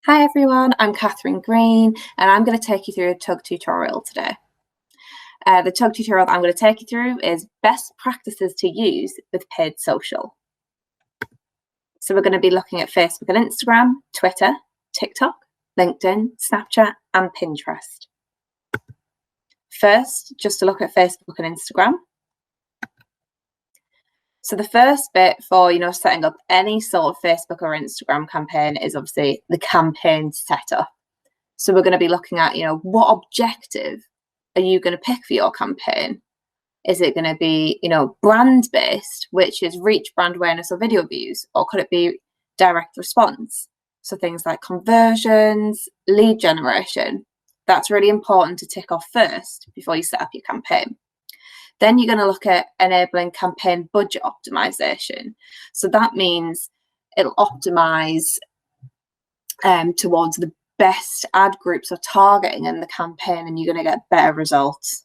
Hi everyone, I'm Catherine Green and I'm going to take you through a Tug tutorial today. The Tug tutorial that I'm going to take you through is best practices to use with paid social. So we're going to be looking at Facebook and Instagram, Twitter, TikTok, LinkedIn, Snapchat and Pinterest. First, just to look at Facebook and Instagram. So the first bit for, setting up any sort of Facebook or Instagram campaign is obviously the campaign setup. So we're going to be looking at, what objective are you going to pick for your campaign? Is it going to be, brand based, which is reach, brand awareness or video views? Or could it be direct response? So things like conversions, lead generation. That's really important to tick off first before you set up your campaign. Then you're going to look at enabling campaign budget optimization. So that means it'll optimize towards the best ad groups or targeting in the campaign, and you're going to get better results.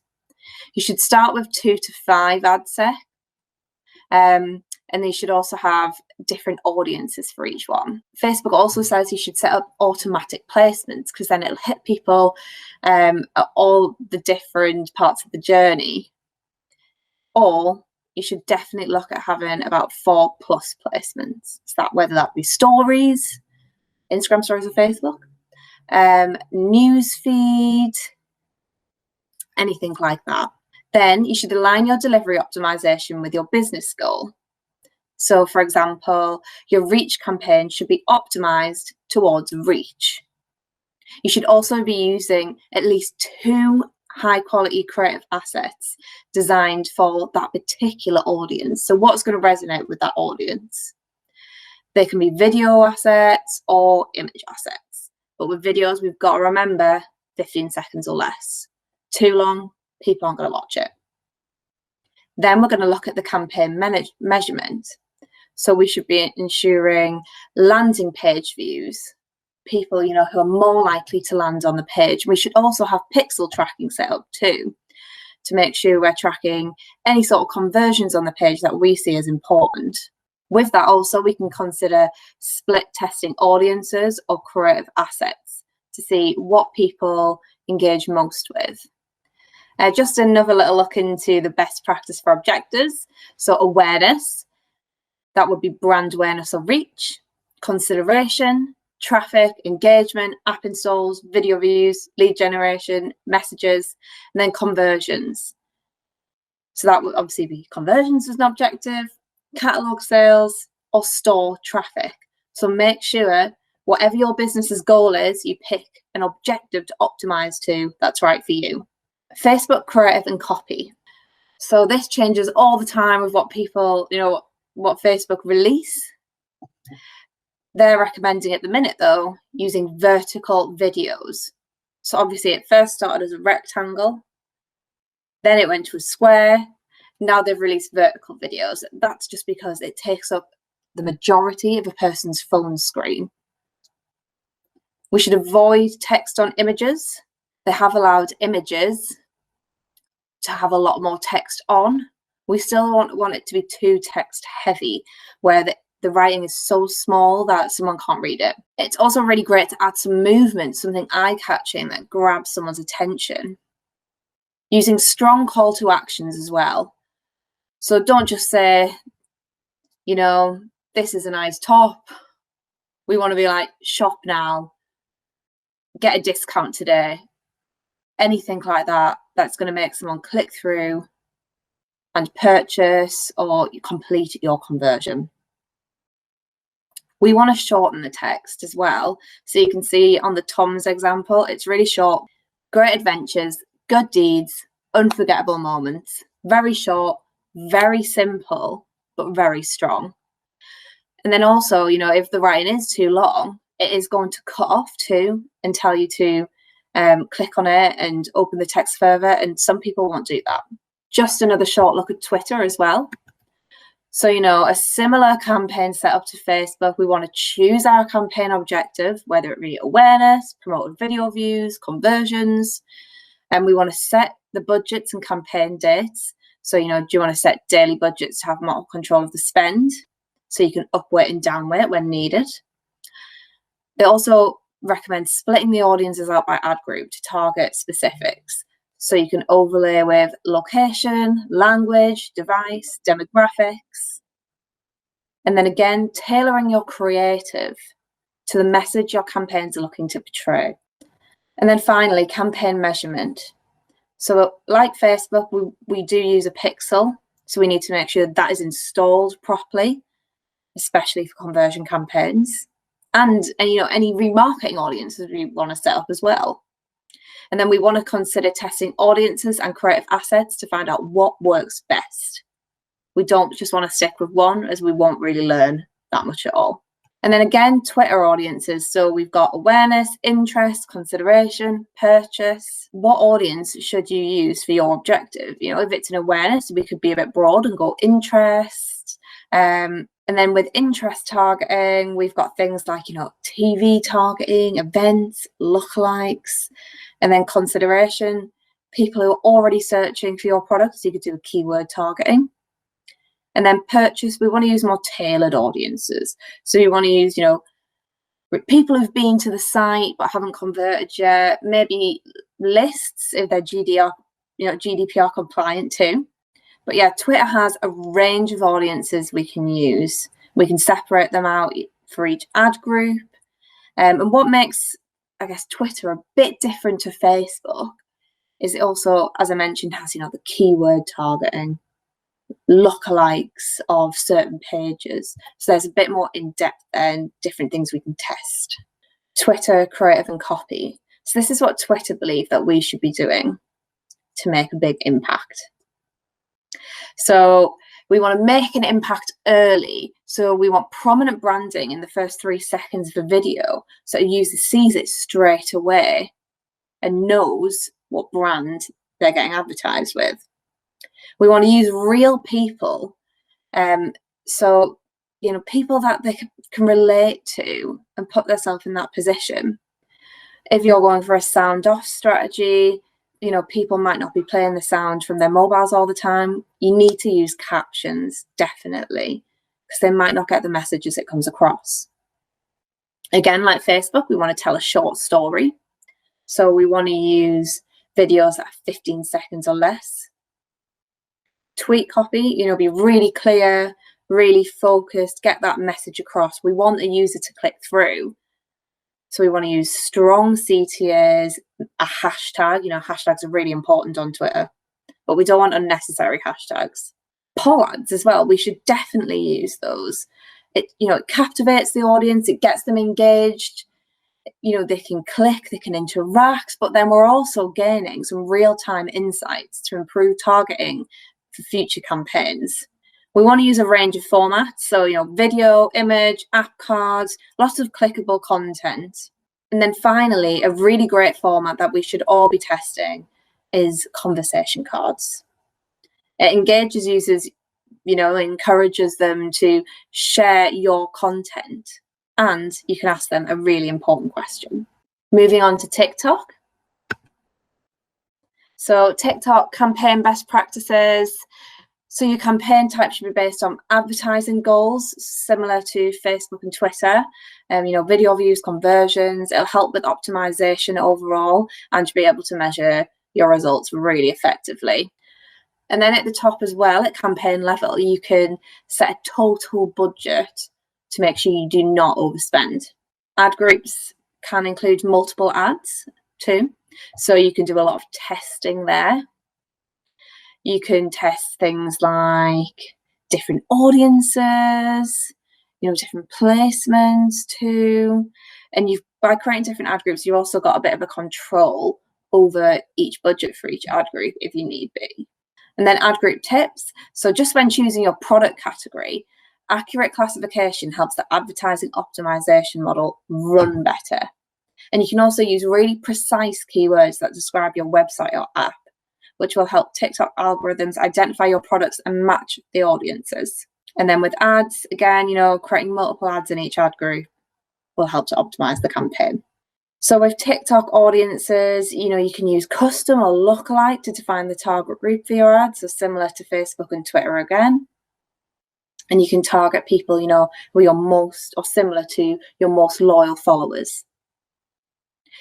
You should start with 2 to 5 ad set, and you should also have different audiences for each one. Facebook also says you should set up automatic placements because then it'll hit people at all the different parts of the journey. Or you should definitely look at having about 4+ placements. So that whether that be stories, Instagram stories or Facebook, news feed, anything like that. Then you should align your delivery optimization with your business goal. So for example, your reach campaign should be optimized towards reach. You should also be using at least 2 high quality creative assets designed for that particular audience. So what's going to resonate with that audience? They can be video assets or image assets. But with videos, we've got to remember 15 seconds or less. Too long, people aren't going to watch it. Then we're going to look at the campaign measurement. So we should be ensuring landing page views, people, who are more likely to land on the page. We should also have pixel tracking set up too, to make sure we're tracking any sort of conversions on the page that we see as important. With that also, we can consider split testing audiences or creative assets to see what people engage most with. Just another little look into the best practice for objectives. So awareness, that would be brand awareness or reach, consideration, traffic, engagement, app installs, video views, lead generation, messages, and then conversions. So that would obviously be conversions as an objective, catalog sales or store traffic. So make sure whatever your business's goal is, you pick an objective to optimize to that's right for you. Facebook creative and copy. So this changes all the time with what people, what Facebook release. They're recommending at the minute though, using vertical videos. So obviously it first started as a rectangle, then it went to a square. Now they've released vertical videos. That's just because it takes up the majority of a person's phone screen. We should avoid text on images. They have allowed images to have a lot more text on. We still want it to be too text heavy, where the writing is so small that someone can't read it. It's also really great to add some movement, something eye-catching that grabs someone's attention. Using strong call to actions as well. So don't just say, this is a nice top. We want to be like, shop now, get a discount today. Anything like that, that's going to make someone click through and purchase or complete your conversion. We want to shorten the text as well. So you can see on the Tom's example, it's really short. Great adventures, good deeds, unforgettable moments. Very short, very simple, but very strong. And then also, if the writing is too long, it is going to cut off too and tell you to click on it and open the text further. And some people won't do that. Just another short look at Twitter as well. So, a similar campaign setup to Facebook, we want to choose our campaign objective, whether it be awareness, promoted video views, conversions, and we want to set the budgets and campaign dates. So, do you want to set daily budgets to have more control of the spend so you can upweight and downweight when needed? They also recommend splitting the audiences out by ad group to target specifics. So you can overlay with location, language, device, demographics. And then again, tailoring your creative to the message your campaigns are looking to portray. And then finally, campaign measurement. So like Facebook, we do use a pixel. So we need to make sure that is installed properly, especially for conversion campaigns. And any remarketing audiences we want to set up as well. And then we want to consider testing audiences and creative assets to find out what works best. We don't just want to stick with one, as we won't really learn that much at all. And then again, Twitter audiences. So we've got awareness, interest, consideration, purchase. What audience should you use for your objective? If it's an awareness, we could be a bit broad and go interest. And then with interest targeting, we've got things like, TV targeting, events, lookalikes, and then consideration, people who are already searching for your product. So you could do a keyword targeting. And then purchase, we want to use more tailored audiences. So you want to use, people who've been to the site but haven't converted yet, maybe lists if they're GDPR compliant too. But yeah, Twitter has a range of audiences we can use. We can separate them out for each ad group. And what makes, I guess, Twitter a bit different to Facebook is it also, as I mentioned, has, the keyword targeting, lookalikes of certain pages. So there's a bit more in-depth and different things we can test. Twitter, creative and copy. So this is what Twitter believe that we should be doing to make a big impact. So we want to make an impact early. So we want prominent branding in the first 3 seconds of a video, so a user sees it straight away and knows what brand they're getting advertised with. We want to use real people, so people that they can relate to and put themselves in that position. If you're going for a sound off strategy, people might not be playing the sound from their mobiles all the time. You need to use captions, definitely, because they might not get the message as it comes across. Again, like Facebook, we want to tell a short story. So we want to use videos that are 15 seconds or less. Tweet copy, be really clear, really focused, get that message across. We want a user to click through. So we want to use strong CTAs, a hashtag. Hashtags are really important on Twitter, but we don't want unnecessary hashtags. Poll ads as well. We should definitely use those. It captivates the audience. It gets them engaged. They can click, they can interact, but then we're also gaining some real-time insights to improve targeting for future campaigns. We want to use a range of formats, so video, image, app cards, lots of clickable content. And then finally, a really great format that we should all be testing is conversation cards. It engages users, encourages them to share your content, and you can ask them a really important question. Moving on to TikTok. So TikTok campaign best practices. So your campaign type should be based on advertising goals, similar to Facebook and Twitter. Video views, conversions. It'll help with optimization overall, and to be able to measure your results really effectively. And then at the top as well, at campaign level, you can set a total budget to make sure you do not overspend. Ad groups can include multiple ads too. So you can do a lot of testing there. You can test things like different audiences, different placements too. And by creating different ad groups, you've also got a bit of a control over each budget for each ad group if you need be. And then ad group tips. So just when choosing your product category, accurate classification helps the advertising optimization model run better. And you can also use really precise keywords that describe your website or app, which will help TikTok algorithms identify your products and match the audiences. And then with ads, again, creating multiple ads in each ad group will help to optimize the campaign. So with TikTok audiences, you can use custom or lookalike to define the target group for your ads, so similar to Facebook and Twitter again. And you can target people, who are your most, or similar to your most loyal followers.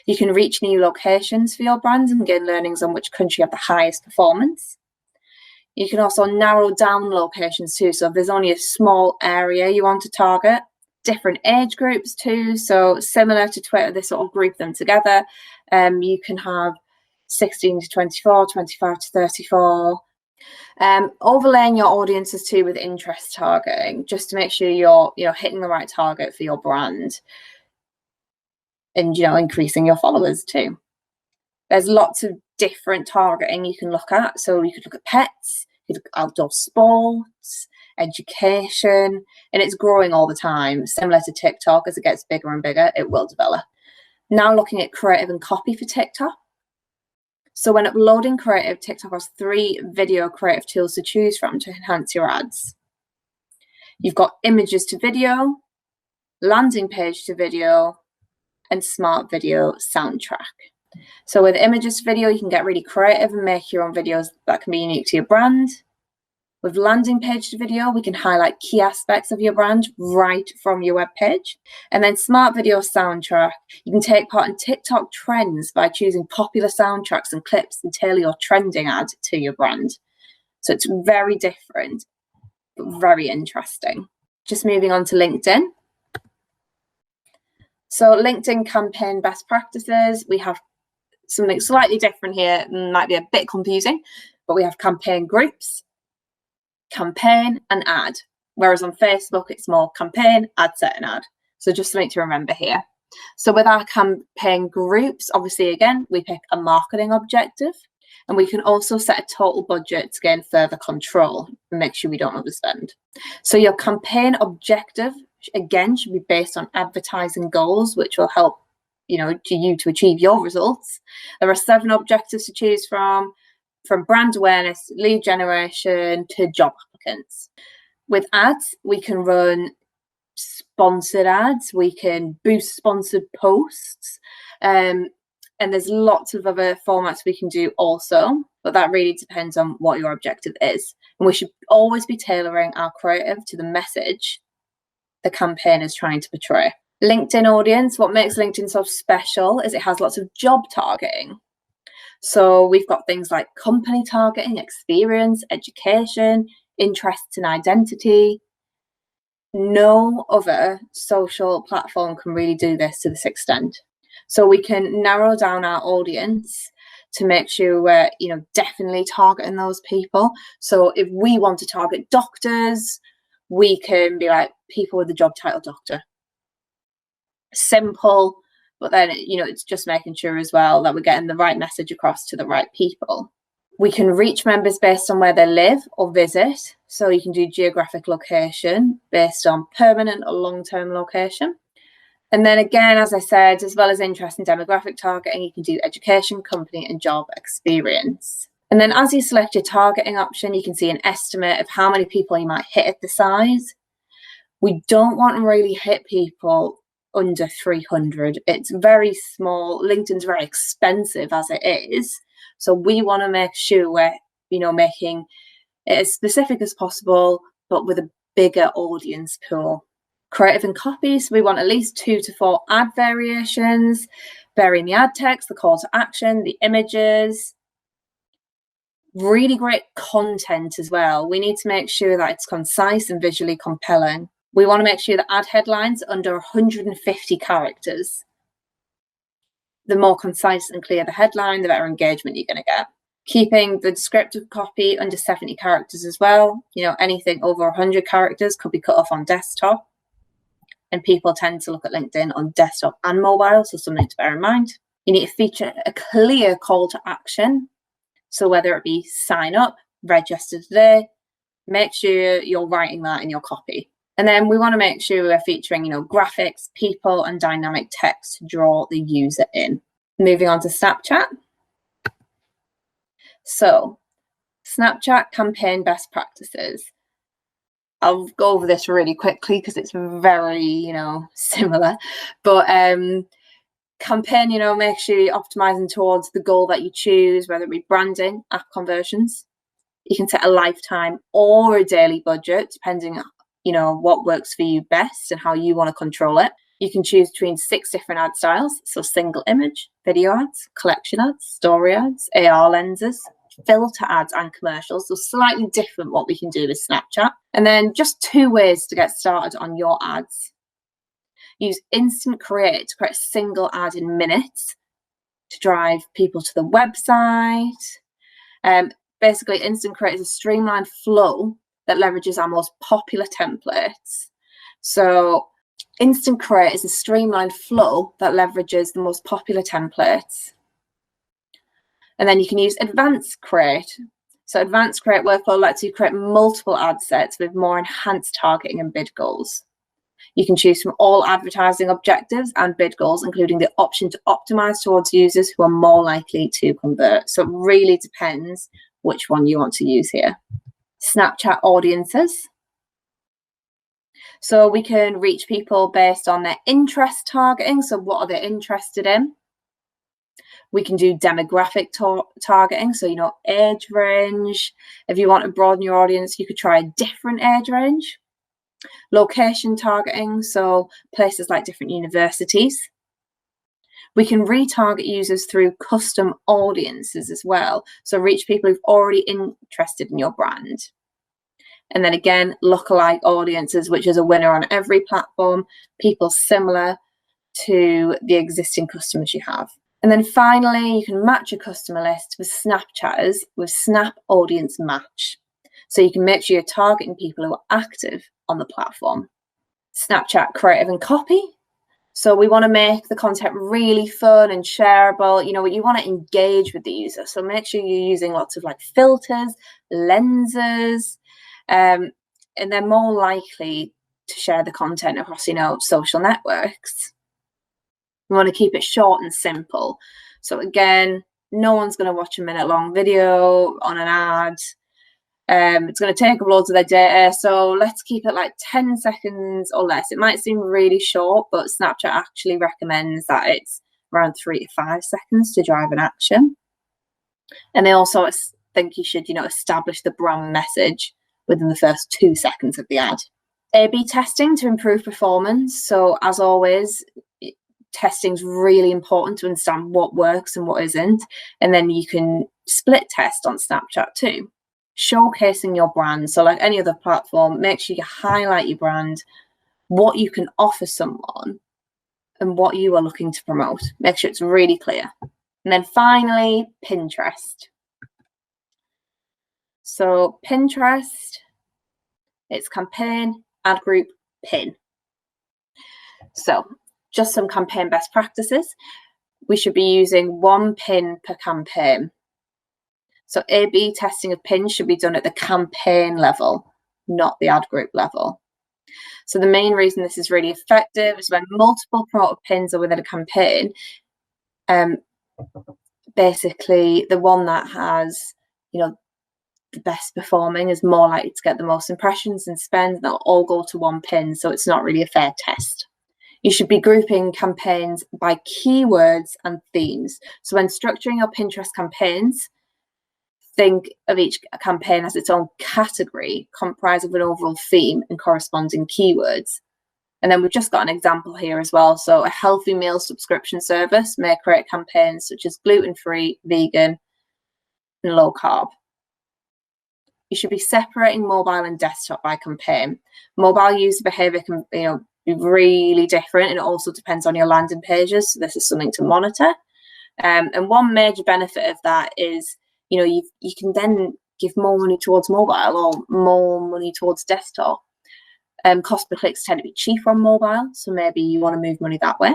You can reach new locations for your brand and gain learnings on which country have the highest performance. You can also narrow down locations too. So if there's only a small area you want to target, different age groups too. So similar to Twitter, they sort of group them together. You can have 16 to 24, 25 to 34. Overlaying your audiences too with interest targeting, just to make sure you're hitting the right target for your brand, and increasing your followers too. There's lots of different targeting you can look at. So you could look at pets, you could look at outdoor sports, education, and it's growing all the time. Similar to TikTok, as it gets bigger and bigger, it will develop. Now looking at creative and copy for TikTok. So when uploading creative, TikTok has 3 video creative tools to choose from to enhance your ads. You've got images to video, landing page to video, and smart video soundtrack. So with images to video, you can get really creative and make your own videos that can be unique to your brand. With landing page to video, we can highlight key aspects of your brand right from your web page. And then smart video soundtrack, you can take part in TikTok trends by choosing popular soundtracks and clips and tailor your trending ad to your brand. So it's very different, but very interesting. Just moving on to LinkedIn. So LinkedIn campaign best practices, we have something slightly different here, might be a bit confusing, but we have campaign groups, campaign, and ad. Whereas on Facebook, it's more campaign, ad set, and ad. So just something to remember here. So with our campaign groups, obviously, again, we pick a marketing objective, and we can also set a total budget to gain further control and make sure we don't overspend. So your campaign objective, again, should be based on advertising goals, which will help you to achieve your results. There are 7 objectives to choose from brand awareness, lead generation, to job applicants. With ads, we can run sponsored ads, we can boost sponsored posts, and there's lots of other formats we can do also, but that really depends on what your objective is. And we should always be tailoring our creative to the message the campaign is trying to portray. LinkedIn audience, what makes LinkedIn so special is it has lots of job targeting. So we've got things like company targeting, experience, education, interests and identity. No other social platform can really do this to this extent. So we can narrow down our audience to make sure we're definitely targeting those people. So if we want to target doctors, we can be like people with the job title doctor. Simple, but then it's just making sure as well that we're getting the right message across to the right people. We can reach members based on where they live or visit. So you can do geographic location based on permanent or long-term location. And then again, as I said, as well as interest and demographic targeting, you can do education, company, and job experience. And then as you select your targeting option, you can see an estimate of how many people you might hit at the size. We don't want to really hit people under 300. It's very small. LinkedIn's very expensive as it is. So we want to make sure we're, making it as specific as possible, but with a bigger audience pool. Creative and copy, so we want at least 2 to 4 ad variations, varying the ad text, the call to action, the images. Really great content as well. We need to make sure that it's concise and visually compelling. We want to make sure that ad headlines are under 150 characters. The more concise and clear the headline, the better engagement you're going to get. Keeping the descriptive copy under 70 characters as well. Anything over 100 characters could be cut off on desktop. And people tend to look at LinkedIn on desktop and mobile, so something to bear in mind. You need to feature a clear call to action. So whether it be sign up, register today, make sure you're writing that in your copy. And then we want to make sure we're featuring, graphics, people, and dynamic text to draw the user in. Moving on to Snapchat. So Snapchat campaign best practices. I'll go over this really quickly because it's very, similar. But campaign, make sure you're optimizing towards the goal that you choose, whether it be branding, app conversions. You can set a lifetime or a daily budget, depending on, what works for you best and how you want to control it. You can choose between 6 different ad styles, so single image, video ads, collection ads, story ads, AR lenses, filter ads and commercials, so slightly different what we can do with Snapchat. And then just 2 ways to get started on your ads. Use Instant Create to create a single ad in minutes to drive people to the website. Basically, Instant Create is a streamlined flow that leverages our most popular templates. So Instant Create is a streamlined flow that leverages the most popular templates. And then you can use Advanced Create. So Advanced Create workflow lets you create multiple ad sets with more enhanced targeting and bid goals. You can choose from all advertising objectives and bid goals, including the option to optimize towards users who are more likely to convert. So it really depends which one you want to use here. Snapchat audiences. So we can reach people based on their interest targeting. So what are they interested in? We can do demographic targeting. So, age range. If you want to broaden your audience, you could try a different age range. Location targeting. So places like different universities. We can retarget users through custom audiences as well. So reach people who've already interested in your brand. And then again, lookalike audiences, which is a winner on every platform, people similar to the existing customers you have. And then finally, you can match a customer list with Snapchatters with Snap Audience Match. So you can make sure you're targeting people who are active on the platform. Snapchat creative and copy. So we want to make the content really fun and shareable. You want to engage with the user. So make sure you're using lots of filters, lenses, and they're more likely to share the content across, social networks. We want to keep it short and simple. So again, no one's going to watch a minute-long video on an ad. It's going to take up loads of their data. So let's keep it 10 seconds or less. It might seem really short, but Snapchat actually recommends that it's around 3 to 5 seconds to drive an action. And they also think you should, establish the brand message within the first 2 seconds of the ad. A/B testing to improve performance. So as always, testing is really important to understand what works and what isn't. And then you can split test on Snapchat too. Showcasing your brand. So like any other platform, make sure you highlight your brand, what you can offer someone, and what you are looking to promote. Make sure it's really clear. And then finally, Pinterest. So Pinterest, it's campaign, ad group, pin. So just some campaign best practices. We should be using 1 pin per campaign. So A/B testing of pins should be done at the campaign level, not the ad group level. So the main reason this is really effective is when multiple promoted pins are within a campaign, basically the one that has, the best performing is more likely to get the most impressions and spend. They'll all go to 1 pin, so it's not really a fair test. You should be grouping campaigns by keywords and themes. So when structuring your Pinterest campaigns, think of each campaign as its own category, comprised of an overall theme and corresponding keywords. And then we've just got an example here as well. So a healthy meal subscription service may create campaigns such as gluten-free, vegan, and low carb. You should be separating mobile and desktop by campaign. Mobile user behavior can, be really different, and it also depends on your landing pages. So this is something to monitor. And one major benefit of that is, you can then give more money towards mobile or more money towards desktop. Cost per clicks tend to be cheaper on mobile, so maybe you want to move money that way.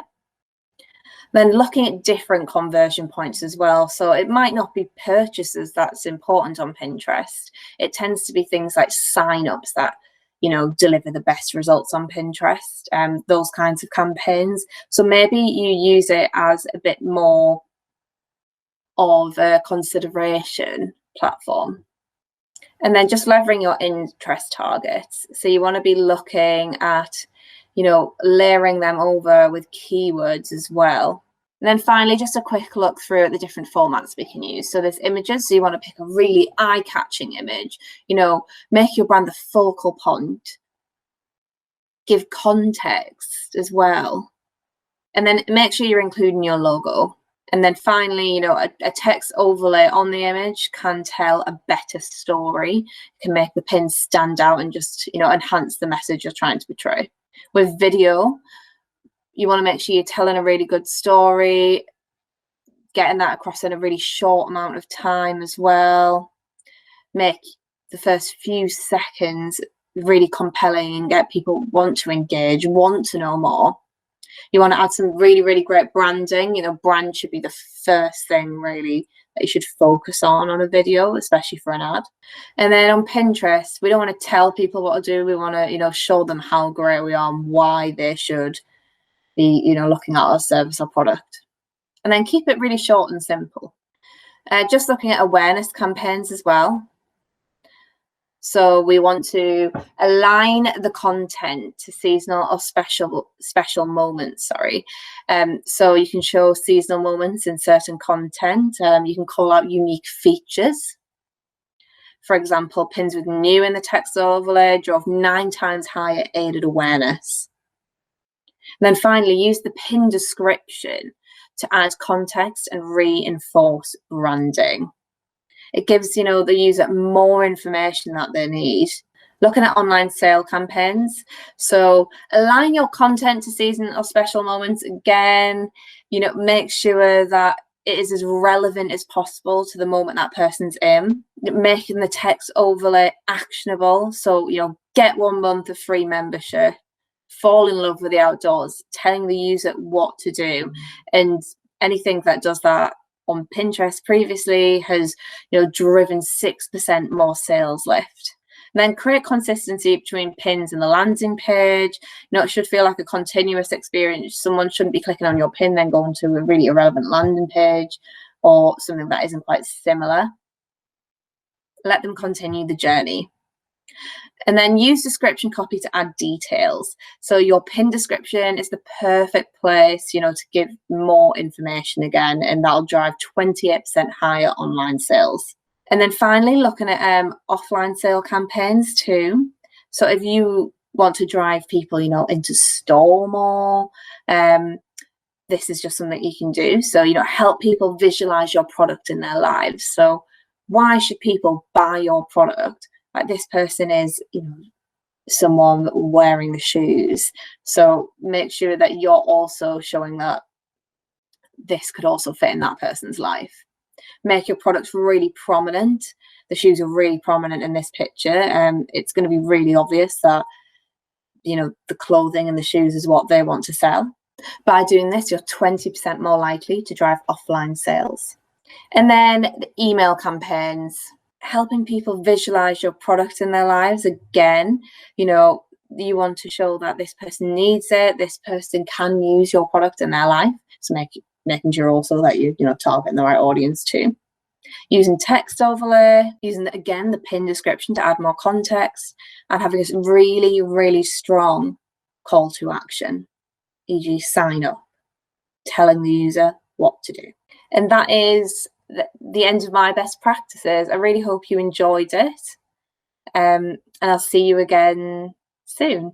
Then looking at different conversion points as well. So it might not be purchases that's important on Pinterest. It tends to be things like signups that, deliver the best results on Pinterest, those kinds of campaigns. So maybe you use it as a bit more of a consideration platform. And then just leveraging your interest targets. So you want to be looking at, layering them over with keywords as well. And then finally, just a quick look through at the different formats we can use. So there's images. So you want to pick a really eye-catching image, make your brand the focal point. Give context as well. And then make sure you're including your logo. And then finally, a text overlay on the image can tell a better story, can make the pin stand out and just, enhance the message you're trying to portray. With video, you want to make sure you're telling a really good story, getting that across in a really short amount of time as well. Make the first few seconds really compelling and get people want to engage, want to know more. You want to add some really, really great branding. Brand should be the first thing really that you should focus on a video, especially for an ad. And then on Pinterest, we don't want to tell people what to do. We want to, show them how great we are and why they should be, looking at our service or product. And then keep it really short and simple. Just looking at awareness campaigns as well. So we want to align the content to seasonal or special moments, so you can show seasonal moments in certain content. You can call out unique features. For example, pins with new in the text overlay drove 9 times higher aided awareness. And then finally, use the pin description to add context and reinforce branding. It gives, the user more information that they need. Looking at online sale campaigns. So align your content to season or special moments. Again, make sure that it is as relevant as possible to the moment that person's in. Making the text overlay actionable. So, get 1 month of free membership. Fall in love with the outdoors. Telling the user what to do. And anything that does that on Pinterest previously has, driven 6% more sales lift. And then create consistency between pins and the landing page. It should feel like a continuous experience. Someone shouldn't be clicking on your pin, then going to a really irrelevant landing page or something that isn't quite similar. Let them continue the journey. And then use description copy to add details. So your pin description is the perfect place, to give more information again, and that'll drive 28% higher online sales. And then finally, looking at offline sale campaigns too. So if you want to drive people, into store more, this is just something you can do. So, help people visualize your product in their lives. So why should people buy your product? Like, this person is, someone wearing the shoes. So make sure that you're also showing that this could also fit in that person's life. Make your products really prominent. The shoes are really prominent in this picture. It's going to be really obvious that, the clothing and the shoes is what they want to sell. By doing this, you're 20% more likely to drive offline sales. And then the email campaigns. Helping people visualize your product in their lives. Again, you want to show that this person needs it, this person can use your product in their life. So making sure also that you're, targeting the right audience too. Using text overlay, using, again, the pin description to add more context, and having this really, really strong call to action, e.g. sign up, telling the user what to do. And that is the end of my best practices. I really hope you enjoyed it, and I'll see you again soon.